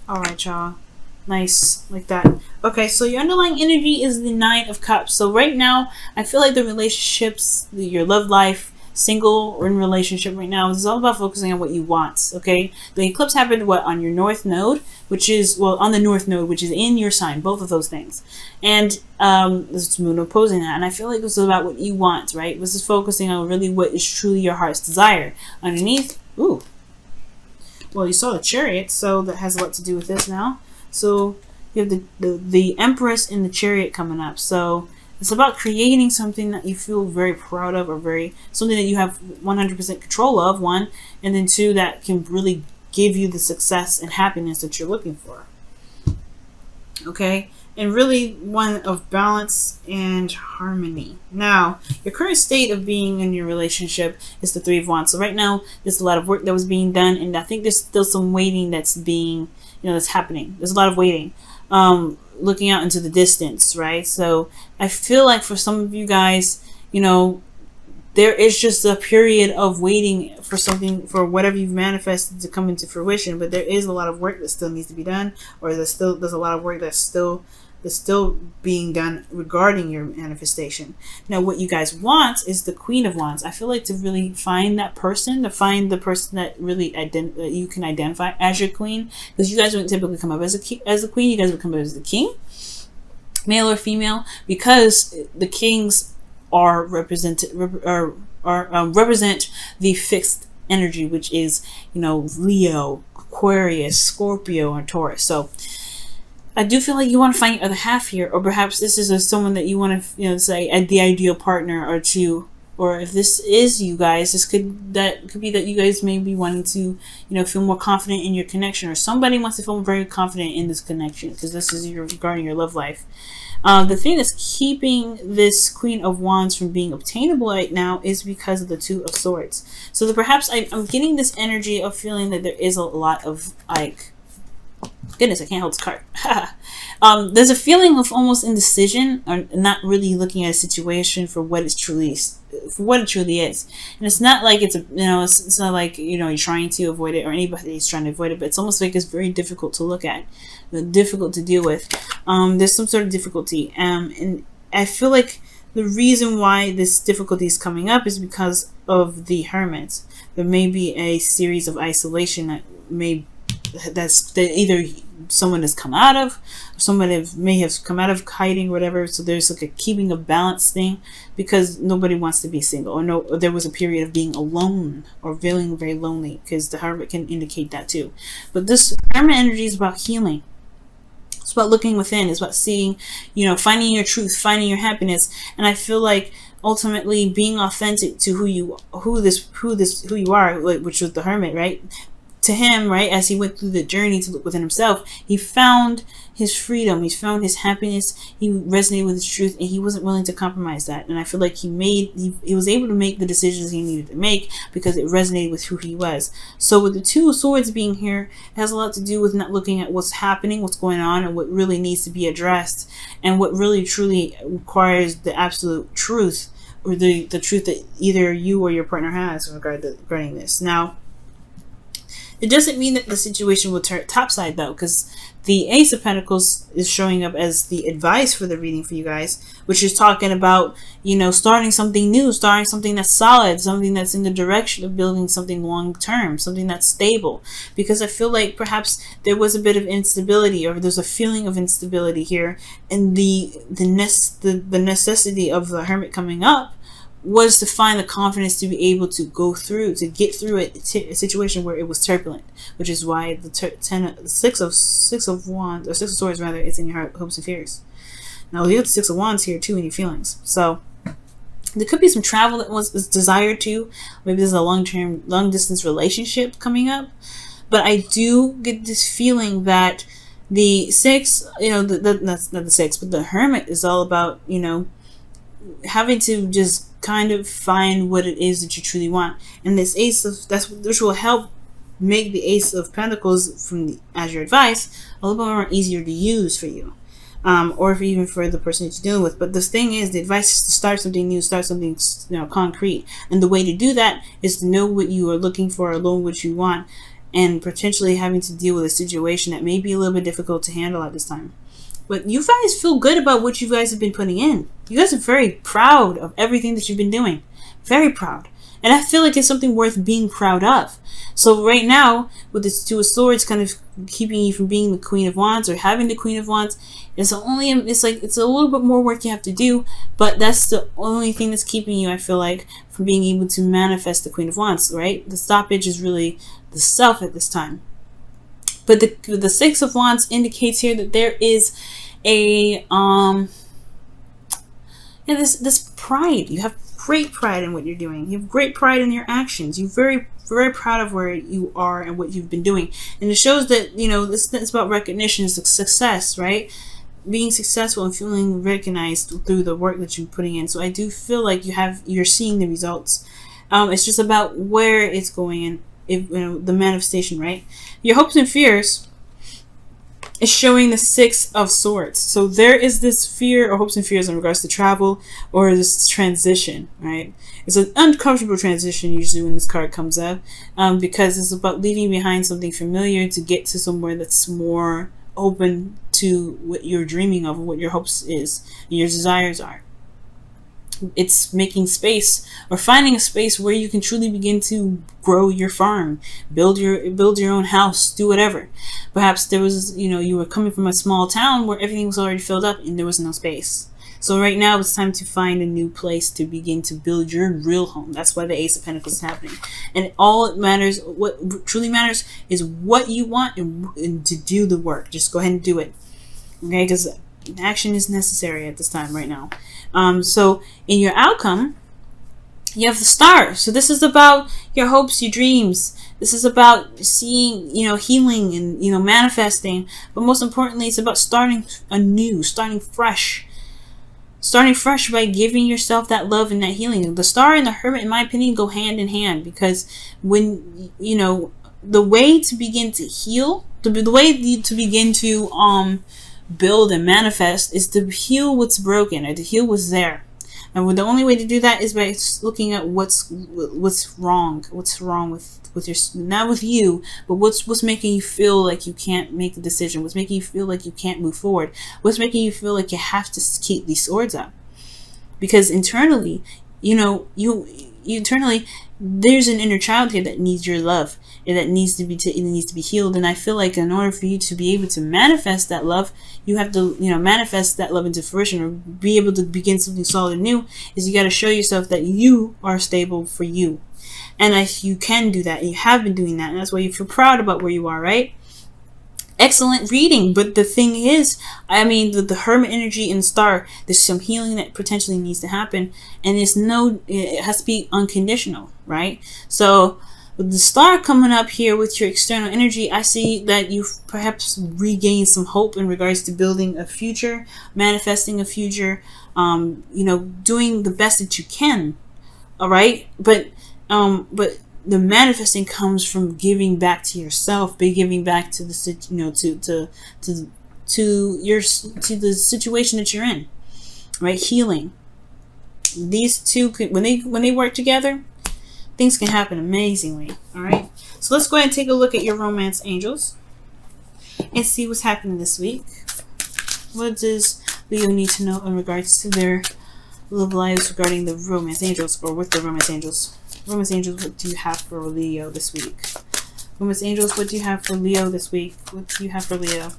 All right, y'all. Nice, like that. Okay, so your underlying energy is the Nine of Cups. So right now, I feel like the relationships, your love life, single or in relationship right now, is all about focusing on what you want. Okay, the eclipse happened what on your North Node, which is on the North Node, which is in your sign. Both of those things, and this Moon opposing that. And I feel like this is about what you want, right? This is focusing on really what is truly your heart's desire. Underneath, ooh. Well, you saw the Chariot, so that has a lot to do with this now. So you have the Empress and the Chariot coming up. So it's about creating something that you feel very proud of, or very something that you have 100% control of, one, and then two, that can really give you the success and happiness that you're looking for. Okay, and really one of balance and harmony. Now, your current state of being in your relationship is the Three of Wands. So right now, there's a lot of work that was being done, and I think there's still some waiting that's being, that's happening. There's a lot of waiting, looking out into the distance, right? So I feel like for some of you guys, there is just a period of waiting for something, for whatever you've manifested to come into fruition. But there is a lot of work that still needs to be done, or there's a lot of work that's still being done regarding your manifestation. Now, what you guys want is the Queen of Wands. I feel like to really find that person, to find the person that really that you can identify as your queen, because you guys wouldn't typically come up as a queen. You guys would come up as the king, male or female, because the kings are represent the fixed energy, which is Leo, Aquarius, Scorpio, and Taurus. So I do feel like you want to find your other half here, or perhaps this is someone that you want to say the ideal partner, or if this is you guys, could be that you guys may be wanting to feel more confident in your connection, or somebody wants to feel very confident in this connection, because this is regarding your love life. The thing that's keeping this Queen of Wands from being obtainable right now is because of the Two of Swords. So perhaps I'm getting this energy of feeling that there is a lot of goodness, I can't hold this card. There's a feeling of almost indecision, or not really looking at a situation for what it truly is. And it's not like it's not like you're trying to avoid it, or anybody's trying to avoid it, but it's almost like it's very difficult to look at, difficult to deal with. There's some sort of difficulty, and I feel like the reason why this difficulty is coming up is because of the Hermit. There may be a series of isolation that either someone has come out of, or someone may have come out of hiding, or whatever. So there's like a keeping a balance thing, because nobody wants to be single, or there was a period of being alone or feeling very lonely, because the Hermit can indicate that too. But this Hermit energy is about healing. It's about looking within. It's about seeing, finding your truth, finding your happiness. And I feel like ultimately being authentic to who you are, which was the Hermit, right? To him, right, as he went through the journey to look within himself, he found his freedom, he found his happiness, he resonated with his truth, and he wasn't willing to compromise that. And I feel like he was able to make the decisions he needed to make because it resonated with who he was. So with the Two of Swords being here, it has a lot to do with not looking at what's happening, what's going on, and what really needs to be addressed, and what really truly requires the absolute truth, or the truth that either you or your partner has regarding this. Now, it doesn't mean that the situation will turn topside, though, because the Ace of Pentacles is showing up as the advice for the reading for you guys, which is talking about, starting something new, starting something that's solid, something that's in the direction of building something long term, something that's stable. Because I feel like perhaps there was a bit of instability, or there's a feeling of instability here, and the necessity of the Hermit coming up was to find the confidence to be able to get through a situation where it was turbulent, which is why the Six of Wands, or Six of Swords rather, is in your hopes and fears. Now you have the Six of Wands here too in your feelings. So there could be some travel that was desired too. Maybe there's a long distance relationship coming up. But I do get this feeling that the Six, that's not the Six, but the Hermit is all about, having to just kind of find what it is that you truly want. And this which will help make the Ace of Pentacles as your advice a little bit more easier to use for you, or even for the person that you're dealing with. But the thing is, the advice is to start something new, start something concrete, and the way to do that is to know what you are looking for, or know what you want, and potentially having to deal with a situation that may be a little bit difficult to handle at this time. But you guys feel good about what you guys have been putting in. You guys are very proud of everything that you've been doing. Very proud. And I feel like it's something worth being proud of. So right now, with this Two of Swords kind of keeping you from being the Queen of Wands or having the Queen of Wands, it's a little bit more work you have to do, but that's the only thing that's keeping you, I feel like, from being able to manifest the Queen of Wands, right? The stoppage is really the self at this time. But the Six of Wands indicates here that there is a this pride. You have great pride in what you're doing. You have great pride in your actions. You're very, very proud of where you are and what you've been doing. And it shows that, it's about recognition, success, right? Being successful and feeling recognized through the work that you're putting in. So I do feel like you're seeing the results. It's just about where it's going and the manifestation, right? Your hopes and fears is showing the Six of Swords. So there is this fear or hopes and fears in regards to travel or this transition, right? It's an uncomfortable transition usually when this card comes up, because it's about leaving behind something familiar to get to somewhere that's more open to what you're dreaming of, what your hopes is and your desires are. It's making space or finding a space where you can truly begin to grow your farm, build your own house, do whatever. Perhaps there was, you were coming from a small town where everything was already filled up and there was no space. So right now it's time to find a new place to begin to build your real home. That's why the Ace of Pentacles is happening. And all it matters, what truly matters, is what you want and to do the work. Just go ahead and do it. Okay, because action is necessary at this time right now. So in your outcome, you have the Star. So this is about your hopes, your dreams. This is about seeing, healing and, manifesting. But most importantly, it's about starting anew, starting fresh. Starting fresh by giving yourself that love and that healing. The Star and the Hermit, in my opinion, go hand in hand, because when, the way to begin to heal, the way to begin to build and manifest is to heal what's broken or to heal what's there. And the only way to do that is by looking at what's wrong with your, not with you, but what's making you feel like you can't make a decision, what's making you feel like you can't move forward, what's making you feel like you have to keep these swords up. Because internally, internally there's an inner child here that needs your love and that needs to be healed. And I feel like in order for you to be able to manifest that love, you have to manifest that love into fruition, or be able to begin something solid new. Is you got to show yourself that you are stable for you, and you can do that, and you have been doing that, and that's why you feel proud about where you are, right? Excellent reading. But the thing is, the Hermit energy and Star, there's some healing that potentially needs to happen, and it has to be unconditional, right? So with the Star coming up here with your external energy, I see that you've perhaps regained some hope in regards to building a future, manifesting a future, doing the best that you can. All right, but the manifesting comes from giving back to yourself, by giving back to the the situation that you're in, right? Healing. These two when they work together, things can happen amazingly. All right, so let's go ahead and take a look at your romance angels and see what's happening this week. What does Leo need to know in regards to their love lives regarding the romance angels, or with the romance angels? Romance angels, what do you have for Leo this week? Romance angels, what do you have for Leo this week? What do you have for Leo?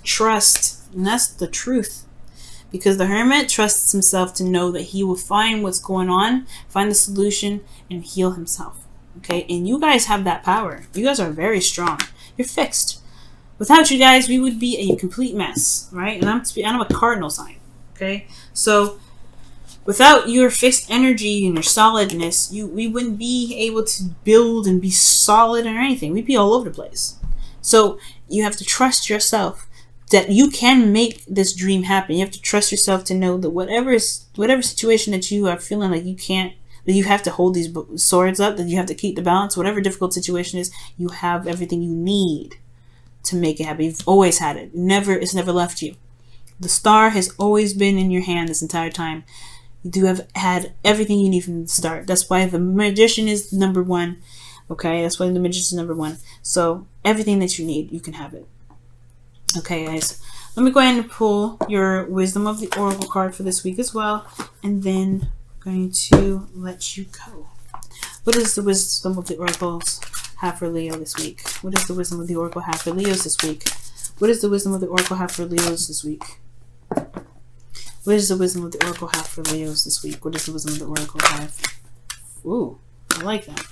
Trust, and that's the truth. Because the Hermit trusts himself to know that he will find what's going on, find the solution, and heal himself. Okay, and you guys have that power. You guys are very strong. You're fixed. Without you guys, we would be a complete mess, right? And I'm a cardinal sign. Okay, so without your fixed energy and your solidness, we wouldn't be able to build and be solid or anything. We'd be all over the place. So you have to trust yourself that you can make this dream happen. You have to trust yourself to know that whatever situation that you are feeling like you can't, that you have to hold these swords up, that you have to keep the balance, whatever difficult situation is, you have everything you need to make it happen. You've always had it. It's never left you. The Star has always been in your hand this entire time. You do have had everything you need from the start. That's why the Magician is number one. Okay, that's why the Magician is number one. So everything that you need, you can have it. Okay, guys. Let me go ahead and pull your Wisdom of the Oracle card for this week as well. And then I'm going to let you go. What does the Wisdom of the Oracles have for Leo this week? What does the Wisdom of the Oracle have for Leos this week? What does the Wisdom of the Oracle have for Leos this week? What does the Wisdom of the Oracle have for Leos this week? What does the Wisdom of the Oracle have? Ooh, I like that.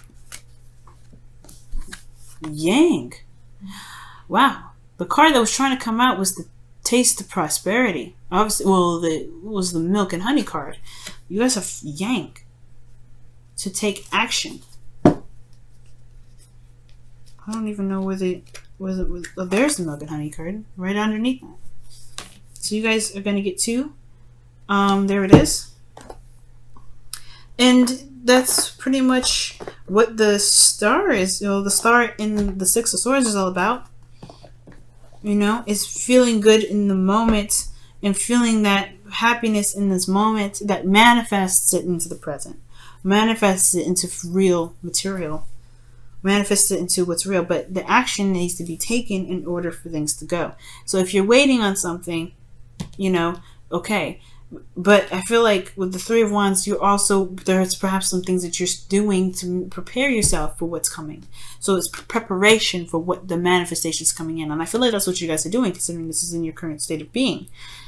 Yang. Wow. The card that was trying to come out was the Taste of Prosperity. Obviously, well, it was the Milk and Honey card. You guys have Yang. To take action. I don't even know where oh, there's the Milk and Honey card right underneath that. So you guys are going to get two. There it is. And that's pretty much what the star is. You know, the star in the Six of Swords is all about. You know, is feeling good in the moment and feeling that happiness in this moment that manifests it into the present. Manifests it into real material. Manifests it into what's real. But the action needs to be taken in order for things to go. So if you're waiting on something, you know, okay. But I feel like with the Three of Wands, there's perhaps some things that you're doing to prepare yourself for what's coming. So it's preparation for what the manifestation is coming in. And I feel like that's what you guys are doing, considering this is in your current state of being.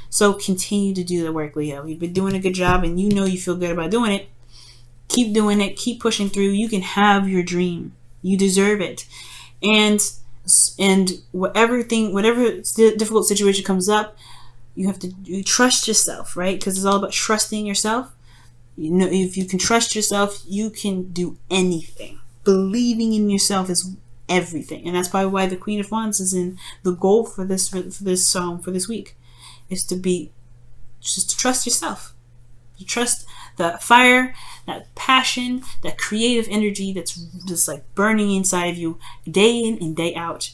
So continue to do the work, Leo. You've been doing a good job and you know you feel good about doing it. Keep doing it. Keep pushing through. You can have your dream. You deserve it. And whatever difficult situation comes up, you have to trust yourself, right? Because it's all about trusting yourself. You know, if you can trust yourself, you can do anything. Believing in yourself is everything, and that's probably why the Queen of Wands is in the goal for this week, is to trust yourself. You trust the fire, that passion, that creative energy that's just like burning inside of you day in and day out.